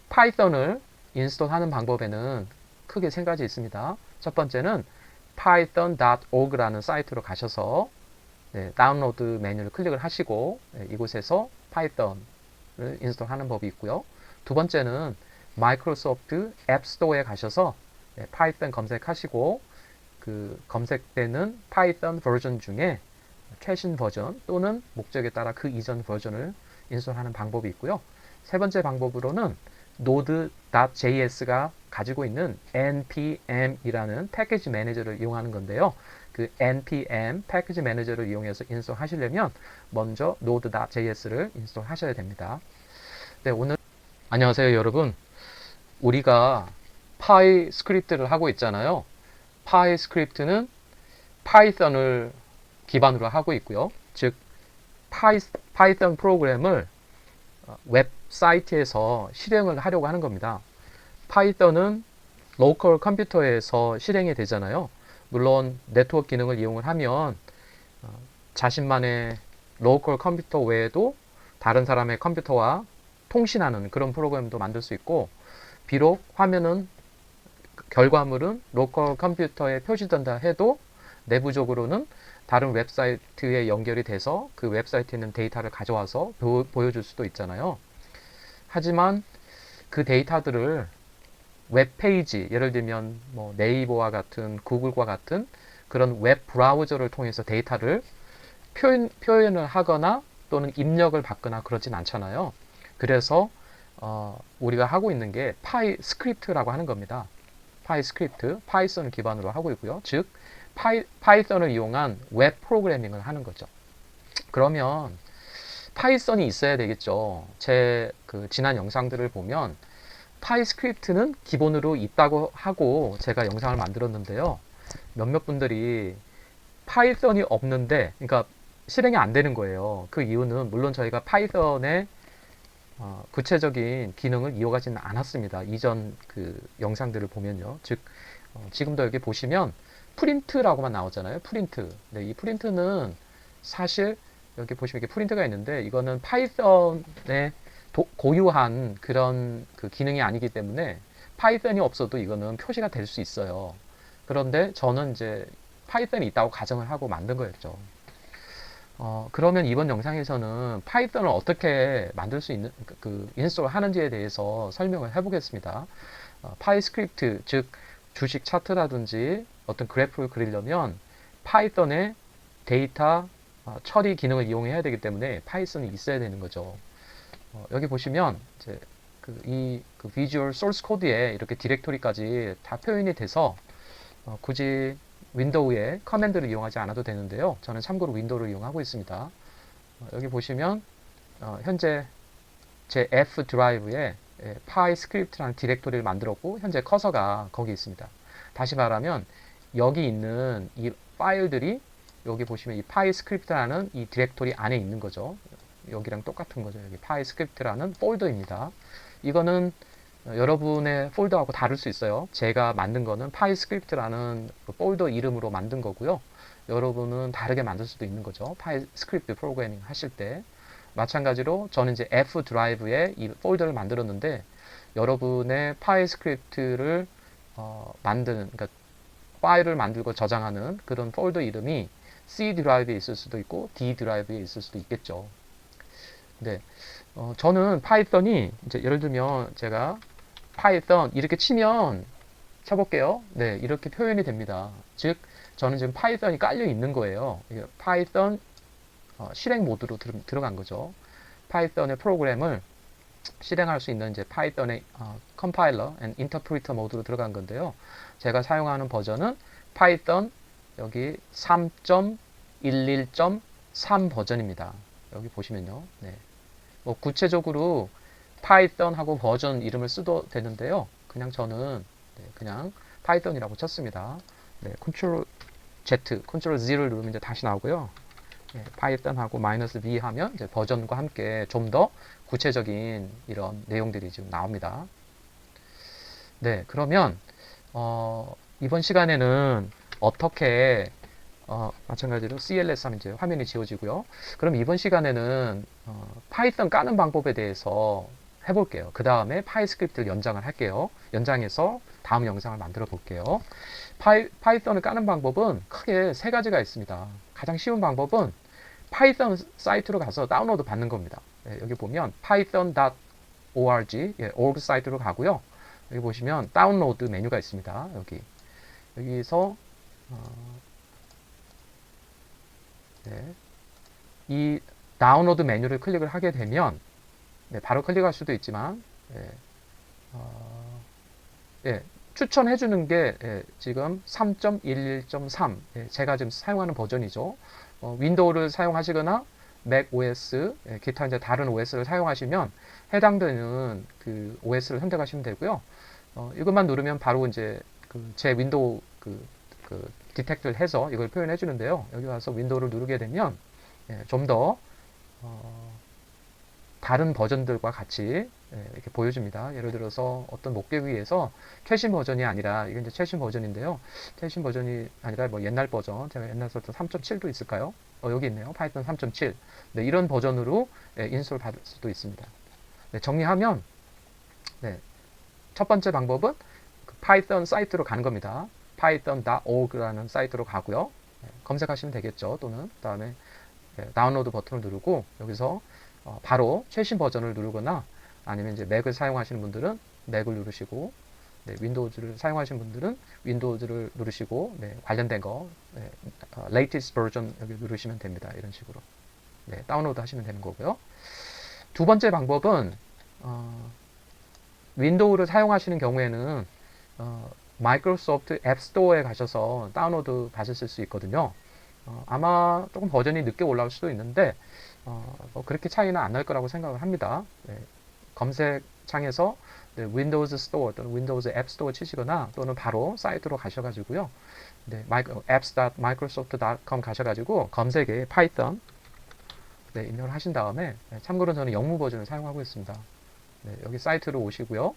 파이썬을 인스톨하는 방법에는 크게 세 가지 있습니다. 첫 번째는 python.org라는 사이트로 가셔서 다운로드 메뉴를 클릭을 하시고 이곳에서 파이썬을 인스톨하는 법이 있고요. 두 번째는 마이크로소프트 앱스토어에 가셔서 파이썬 검색하시고 그 검색되는 파이썬 버전 중에 최신 버전 또는 목적에 따라 그 이전 버전을 인스톨하는 방법이 있고요. 세 번째 방법으로는 node.js가 가지고 있는 npm이라는 패키지 매니저를 이용하는 건데요. 그 npm 패키지 매니저를 이용해서 인스톨 하시려면 먼저 node.js를 인스톨 하셔야 됩니다. 네, 오늘 안녕하세요, 여러분. 우리가 파이 스크립트를 하고 있잖아요. 파이 스크립트는 파이썬을 기반으로 하고 있고요. 즉 파이썬 프로그램을 웹사이트에서 실행을 하려고 하는 겁니다. 파이썬은 로컬 컴퓨터에서 실행이 되잖아요. 물론 네트워크 기능을 이용을 하면 자신만의 로컬 컴퓨터 외에도 다른 사람의 컴퓨터와 통신하는 그런 프로그램도 만들 수 있고, 비록 화면은 결과물은 로컬 컴퓨터에 표시된다 해도 내부적으로는 다른 웹사이트에 연결이 돼서 그 웹사이트에 있는 데이터를 가져와서 보여줄 수도 있잖아요. 하지만 그 데이터들을 웹페이지, 예를 들면 뭐 네이버와 같은 구글과 같은 그런 웹 브라우저를 통해서 데이터를 표현을 하거나 또는 입력을 받거나 그러진 않잖아요. 그래서 우리가 하고 있는 게 파이 스크립트라고 하는 겁니다. 파이 스크립트, 파이썬을 기반으로 하고 있고요. 즉 파이썬을 이용한 웹 프로그래밍을 하는 거죠. 그러면 파이썬이 있어야 되겠죠. 제 지난 영상들을 보면 파이스크립트는 기본으로 있다고 하고 제가 영상을 만들었는데요. 몇몇 분들이 파이썬이 없는데, 그러니까 실행이 안 되는 거예요. 그 이유는 물론 저희가 파이썬의 구체적인 기능을 이용하지는 않았습니다. 이전 그 영상들을 보면요. 즉 지금도 여기 보시면 프린트라고만 나오잖아요. 프린트. 네, 이 프린트는 사실 여기 보시면 이렇게 프린트가 있는데 이거는 파이썬의 고유한 그런 그 기능이 아니기 때문에 파이썬이 없어도 이거는 표시가 될 수 있어요. 그런데 저는 이제 파이썬이 있다고 가정을 하고 만든 거였죠. 그러면 이번 영상에서는 파이썬을 어떻게 만들 수 있는, 인스톨 하는지에 대해서 설명을 해보겠습니다. 파이스크립트, 즉, 주식 차트라든지 어떤 그래프를 그리려면 파이썬의 데이터 처리 기능을 이용해야 되기 때문에 파이썬이 있어야 되는 거죠. 여기 보시면 이제 그 비주얼 소스 코드에 이렇게 디렉토리까지 다 표현이 돼서 굳이 윈도우에 커맨드를 이용하지 않아도 되는데요. 저는 참고로 윈도우를 이용하고 있습니다. 여기 보시면 현재 제 F 드라이브에 파이 스크립트라는 디렉토리를 만들었고 현재 커서가 거기 있습니다. 다시 말하면 여기 있는 이 파일들이 여기 보시면 이 파이 스크립트라는 이 디렉토리 안에 있는 거죠. 여기랑 똑같은 거죠. 여기 파이 스크립트라는 폴더입니다. 이거는 여러분의 폴더하고 다를 수 있어요. 제가 만든 거는 파이 스크립트라는 폴더 이름으로 만든 거고요. 여러분은 다르게 만들 수도 있는 거죠. 파이 스크립트 프로그래밍 하실 때. 마찬가지로 저는 이제 F 드라이브에 이 폴더를 만들었는데 여러분의 파이 스크립트를 만드는, 그러니까 파일을 만들고 저장하는 그런 폴더 이름이 C 드라이브에 있을 수도 있고 D 드라이브에 있을 수도 있겠죠. 네, 저는 파이썬이 이제 예를 들면 제가 파이썬 이렇게 쳐볼게요. 네, 이렇게 표현이 됩니다. 즉, 저는 지금 파이썬이 깔려 있는 거예요. 파이썬 실행 모드로 들어간 거죠. 파이썬의 프로그램을 실행할 수 있는 이제 파이썬의 컴파일러 앤 인터프리터 모드로 들어간 건데요. 제가 사용하는 버전은 파이썬 여기 3.11.3 버전입니다. 여기 보시면요. 네. 뭐 구체적으로 파이썬하고 버전 이름을 써도 되는데요. 그냥 저는 그냥 파이썬이라고 쳤습니다. 네, 컨트롤 Z, 컨트롤 Z를 누르면 이제 다시 나오고요. 네, 파이썬하고 -b 하면 이제 버전과 함께 좀 더 구체적인 이런 내용들이 지금 나옵니다. 네, 그러면 이번 시간에는 어떻게 마찬가지로 CLS 하면 이제 화면이 지워지고요. 그럼 이번 시간에는 파이썬 까는 방법에 대해서 해볼게요. 그 다음에 파이 스크립트를 연장을 할게요. 연장해서 다음 영상을 만들어 볼게요. 파이썬을 까는 방법은 크게 세 가지가 있습니다. 가장 쉬운 방법은 파이썬 사이트로 가서 다운로드 받는 겁니다. 예, 여기 보면 python.org org 사이트로 가고요. 여기 보시면 다운로드 메뉴가 있습니다. 여기서 네, 이 다운로드 메뉴를 클릭을 하게 되면 네, 바로 클릭할 수도 있지만 예, 예, 추천해 주는 게 지금 3.11.3 제가 지금 사용하는 버전이죠. 윈도우를 사용하시거나 맥 OS, 기타 이제 다른 OS를 사용하시면 해당되는 그 OS를 선택하시면 되고요. 이것만 누르면 바로 이제 제 윈도우 디텍트를 해서 이걸 표현해 주는데요. 여기 와서 윈도우를 누르게 되면 좀 더 다른 버전들과 같이 이렇게 보여줍니다. 예를 들어서 어떤 목표에 의해서 최신 버전이 아니라 이게 이제 최신 버전인데요. 최신 버전이 아니라 뭐 옛날 버전, 제가 옛날 썼던 3.7도 있을까요? 여기 있네요. 파이썬 3.7. 네, 이런 버전으로 인스톨 받을 수도 있습니다. 네, 정리하면 네, 첫 번째 방법은 파이썬 사이트로 가는 겁니다. python.org라는 사이트로 가고요. 검색하시면 되겠죠. 또는 다음에 다운로드 버튼을 누르고 여기서 바로 최신 버전을 누르거나 아니면 이제 맥을 사용하시는 분들은 맥을 누르시고 네, 윈도우즈를 사용하시는 분들은 윈도우즈를 누르시고 네, 관련된 거 latest version 여기 누르시면 됩니다. 이런 식으로 네, 다운로드 하시면 되는 거고요. 두 번째 방법은 윈도우를 사용하시는 경우에는 마이크로소프트 앱스토어에 가셔서 다운로드 받으실 수 있거든요. 아마 조금 버전이 늦게 올라올 수도 있는데 뭐 그렇게 차이는 안 날 거라고 생각을 합니다. 네, 검색창에서 네, 윈도우즈 스토어 또는 윈도우즈 앱 스토어 치시거나 또는 바로 사이트로 가셔가지고요. 네, apps.microsoft.com 가셔가지고 검색에 파이썬 네, 입력을 하신 다음에 참고로 저는 영문 버전을 사용하고 있습니다. 네, 여기 사이트로 오시고요.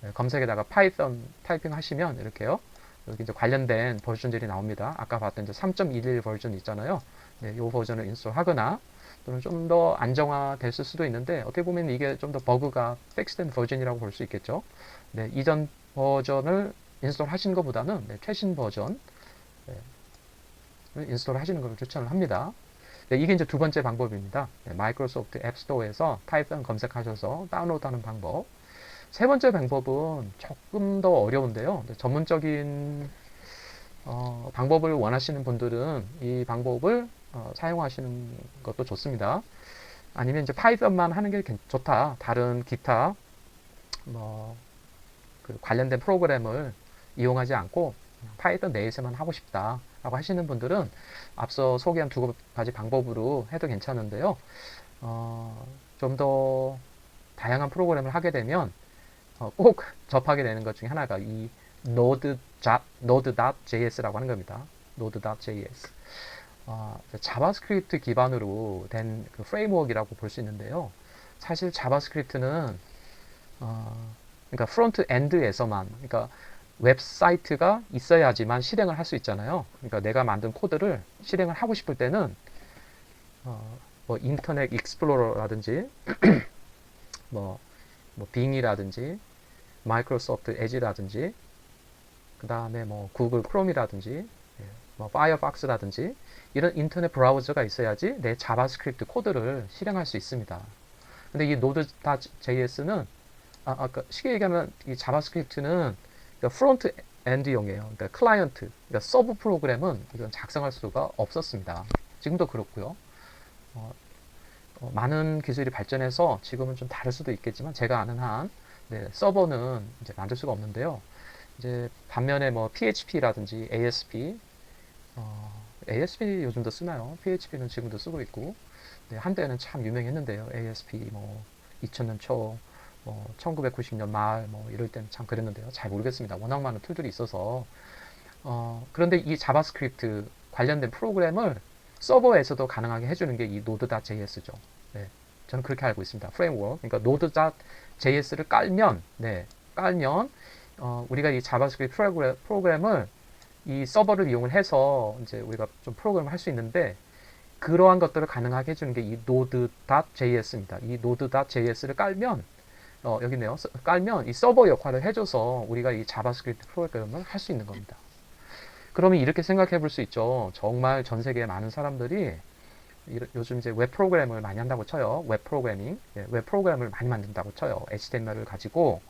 네, 검색에다가 파이썬 타이핑 하시면 이렇게요. 여기 이제 관련된 버전들이 나옵니다. 아까 봤던 이제 3.11 버전 있잖아요. 네, 이 버전을 인스톨하거나 또는 좀 더 안정화됐을 수도 있는데 어떻게 보면 이게 좀 더 버그가 픽스된 버전이라고 볼 수 있겠죠. 네, 이전 버전을 인스톨 하시는 것보다는 네, 최신 버전 인스톨 하시는 걸 추천을 합니다. 네, 이게 이제 두 번째 방법입니다. 네, 마이크로소프트 앱스토어에서 파이썬 검색하셔서 다운로드하는 방법. 세 번째 방법은 조금 더 어려운데요. 전문적인 방법을 원하시는 분들은 이 방법을 사용하시는 것도 좋습니다. 아니면 이제 파이썬만 하는 게 좋다. 다른 기타 관련된 프로그램을 이용하지 않고 파이썬 내에서만 하고 싶다 라고 하시는 분들은 앞서 소개한 두 가지 방법으로 해도 괜찮은데요. 좀 더 다양한 프로그램을 하게 되면 꼭 접하게 되는 것 중에 하나가 이 node.js라고 하는 겁니다. node.js. 자바스크립트 기반으로 된 그 프레임워크이라고 볼 수 있는데요. 사실 자바스크립트는 그러니까 프론트 엔드에서만, 그러니까 웹사이트가 있어야지만 실행을 할 수 있잖아요. 그러니까 내가 만든 코드를 실행을 하고 싶을 때는 뭐 인터넷 익스플로러라든지 뭐 빙이라든지 마이크로소프트 에지라든지 그 다음에 뭐 구글 크롬이라든지 뭐 파이어박스라든지 이런 인터넷 브라우저가 있어야지 내 자바스크립트 코드를 실행할 수 있습니다. 근데 이 node.js는 쉽게 얘기하면 이 자바스크립트는 그러니까 프론트 엔드용이에요. 그러니까 클라이언트, 그러니까 서브 프로그램은 이건 작성할 수가 없었습니다. 지금도 그렇고요. 많은 기술이 발전해서 지금은 좀 다를 수도 있겠지만 제가 아는 한 네, 서버는 이제 만들 수가 없는데요. 이제 반면에 뭐 PHP라든지 ASP, ASP 요즘도 쓰나요? PHP는 지금도 쓰고 있고, 네, 한때는 참 유명했는데요. ASP 뭐 2000년 초, 뭐 1990년 말 뭐 이럴 때는 참 그랬는데요. 잘 모르겠습니다. 워낙 많은 툴들이 있어서. 그런데 이 자바스크립트 관련된 프로그램을 서버에서도 가능하게 해주는 게 이 node.js죠. 네, 저는 그렇게 알고 있습니다. 프레임워크. 그러니까 node.js를 깔면, 우리가 이 자바스크립트 프로그램을 이 서버를 이용을 해서 이제 우리가 좀 프로그램을 할 수 있는데 그러한 것들을 가능하게 해주는 게 이 node.js입니다. 이 node.js를 깔면 여기 있네요. 깔면 이 서버 역할을 해줘서 우리가 이 자바스크립트 프로그램을 할 수 있는 겁니다. 그러면 이렇게 생각해 볼 수 있죠. 정말 전 세계의 많은 사람들이 요즘 이제 웹 프로그램을 많이 한다고 쳐요. 웹 프로그래밍, 웹 프로그램을 많이 만든다고 쳐요. HTML을 가지고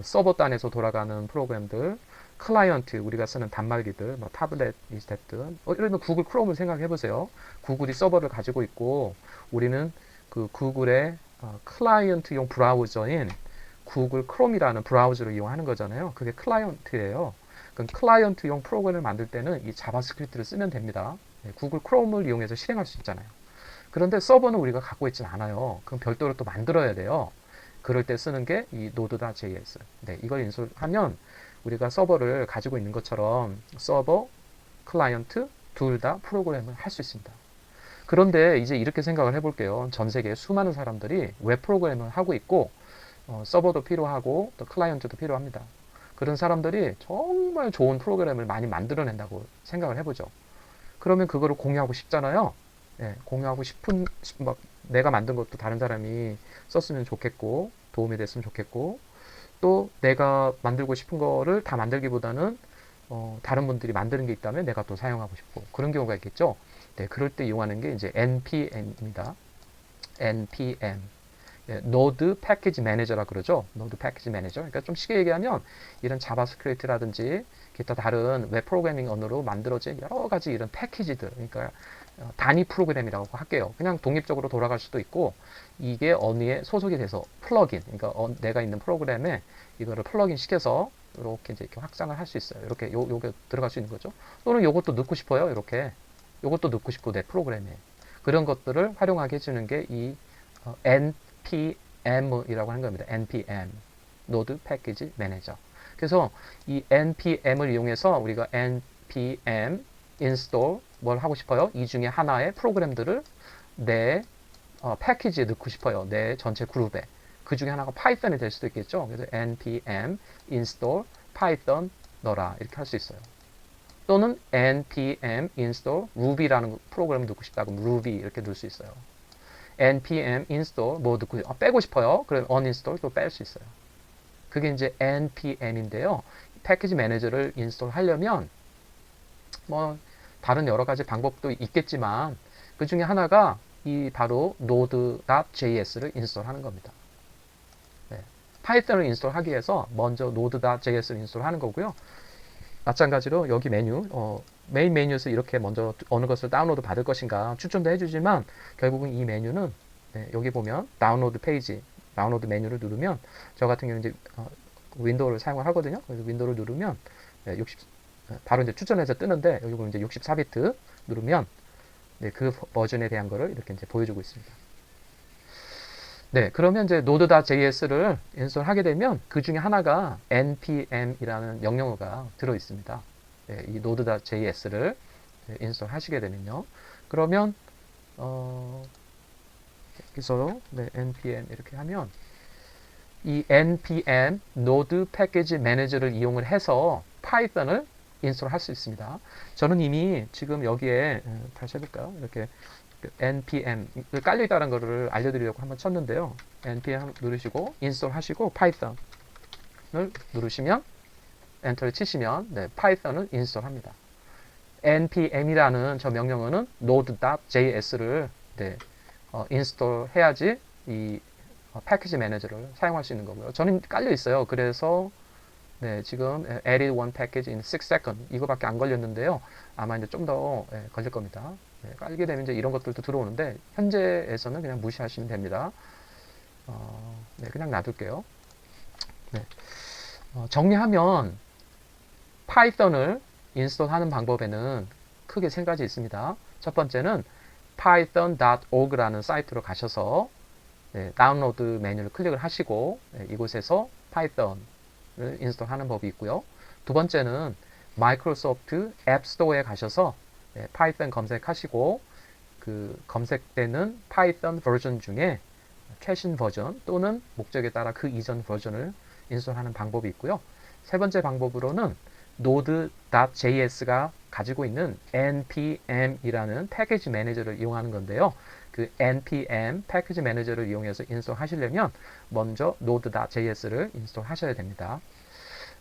서버 단에서 돌아가는 프로그램들, 클라이언트, 우리가 쓰는 단말기들, 뭐 타블렛이 됐든, 예를 들면 구글 크롬을 생각해 보세요. 구글이 서버를 가지고 있고, 우리는 그 구글의 클라이언트용 브라우저인 구글 크롬이라는 브라우저를 이용하는 거잖아요. 그게 클라이언트예요. 그럼 클라이언트용 프로그램을 만들 때는 이 자바스크립트를 쓰면 됩니다. 구글 크롬을 이용해서 실행할 수 있잖아요. 그런데 서버는 우리가 갖고 있지는 않아요. 그럼 별도로 또 만들어야 돼요. 그럴 때 쓰는 게 이 node.js. 네, 이걸 인솔하면 우리가 서버를 가지고 있는 것처럼 서버, 클라이언트 둘 다 프로그램을 할 수 있습니다. 그런데 이제 이렇게 생각을 해볼게요. 전 세계 수많은 사람들이 웹 프로그램을 하고 있고 서버도 필요하고 또 클라이언트도 필요합니다. 그런 사람들이 정말 좋은 프로그램을 많이 만들어낸다고 생각을 해보죠. 그러면 그거를 공유하고 싶잖아요. 예, 공유하고 막 내가 만든 것도 다른 사람이 썼으면 좋겠고 도움이 됐으면 좋겠고 또 내가 만들고 싶은 거를 다 만들기보다는 다른 분들이 만드는 게 있다면 내가 또 사용하고 싶고 그런 경우가 있겠죠. 네, 그럴 때 이용하는 게 이제 NPM입니다. NPM. 예, Node Package Manager라 그러죠. Node Package Manager. 그러니까 좀 쉽게 얘기하면 이런 자바스크립트라든지 기타 다른 웹 프로그래밍 언어로 만들어진 여러 가지 이런 패키지들, 그러니까 단위 프로그램이라고 할게요. 그냥 독립적으로 돌아갈 수도 있고 이게 언어에 소속이 돼서 플러긴, 그러니까 내가 있는 프로그램에 이거를 플러긴 시켜서 이렇게 이제 이렇게 확장을 할 수 있어요. 이렇게 요게 들어갈 수 있는 거죠. 또는 요것도 넣고 싶어요. 이렇게 요것도 넣고 싶고 내 프로그램에 그런 것들을 활용하게 해주는 게 이 NPM이라고 하는 겁니다. NPM, Node Package Manager. 그래서 이 NPM을 이용해서 우리가 NPM install 뭘 하고 싶어요? 이 중에 하나의 프로그램들을 내 패키지에 넣고 싶어요. 내 전체 그룹에. 그 중에 하나가 파이썬이 될 수도 있겠죠. 그래서 npm install python 넣어라 이렇게 할 수 있어요. 또는 npm install ruby라는 프로그램을 넣고 싶다 그럼 ruby 이렇게 넣을 수 있어요. npm install 뭐 넣고 빼고 싶어요. 그럼 uninstall 또 뺄 수 있어요. 그게 이제 npm인데요. 패키지 매니저를 인스톨 하려면 뭐 다른 여러 가지 방법도 있겠지만 그 중에 하나가 이 바로 node.js를 인스톨하는 겁니다. 네. 파이썬을 인스톨하기 위해서 먼저 node.js를 인스톨하는 거고요. 마찬가지로 여기 메뉴, 메인 메뉴에서 이렇게 먼저 어느 것을 다운로드 받을 것인가 추천도 해주지만 결국은 이 메뉴는 네, 여기 보면 다운로드 페이지, 다운로드 메뉴를 누르면 저 같은 경우는 이제 윈도우를 사용을 하거든요. 그래서 윈도우를 누르면 네, 바로 이제 추천해서 뜨는데 여기 보면 이제 64비트 누르면 네, 그 버전에 대한 거를 이렇게 이제 보여주고 있습니다. 네, 그러면 이제 node.js를 인스톨하게 되면 그 중에 하나가 npm이라는 명령어가 들어 있습니다. 네, 이 node.js를 인스톨하시게 되면요. 그러면 여기서 네, npm 이렇게 하면 이 npm node package manager를 이용을 해서 파이썬을 인스톨할 수 있습니다. 저는 이미 지금 여기에 다시 해볼까요? 이렇게 npm 깔려 있다는 것을 알려드리려고 한번 쳤는데요. npm 누르시고 인스톨 하시고 파이썬을 누르시면 엔터를 치시면 네, 파이썬을 인스톨합니다. npm이라는 저 명령어는 node.js를 네, 인스톨 해야지 이 패키지 매니저를 사용할 수 있는 거고요. 저는 깔려 있어요. 그래서 네, 지금 added one package in 6 seconds 이거밖에 안 걸렸는데요. 아마 이제 좀 더 걸릴 겁니다. 네, 깔게 되면 이제 이런 것들도 들어오는데 현재에서는 그냥 무시하시면 됩니다. 네, 그냥 놔둘게요. 네, 정리하면 파이썬을 인스톨하는 방법에는 크게 세 가지 있습니다. 첫 번째는 python.org라는 사이트로 가셔서 네, 다운로드 메뉴를 클릭을 하시고 네, 이곳에서 파이썬을 인스톨하는 법이 있고요. 두 번째는 마이크로소프트 앱스토어에 가셔서 네, 파이썬 검색하시고 그 검색되는 파이썬 버전 중에 최신 버전 또는 목적에 따라 그 이전 버전을 인스톨하는 방법이 있고요. 세 번째 방법으로는 node.js가 가지고 있는 npm이라는 패키지 매니저를 이용하는 건데요. 그 npm 패키지 매니저를 이용해서 인스톨 하시려면 먼저 node.js를 인스톨 하셔야 됩니다.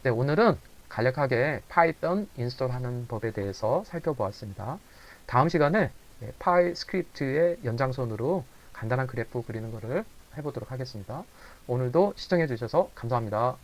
네, 오늘은 간략하게 파이썬 인스톨하는 법에 대해서 살펴보았습니다. 다음 시간에 파이 스크립트의 연장선으로 간단한 그래프 그리는 것을 해보도록 하겠습니다. 오늘도 시청해 주셔서 감사합니다.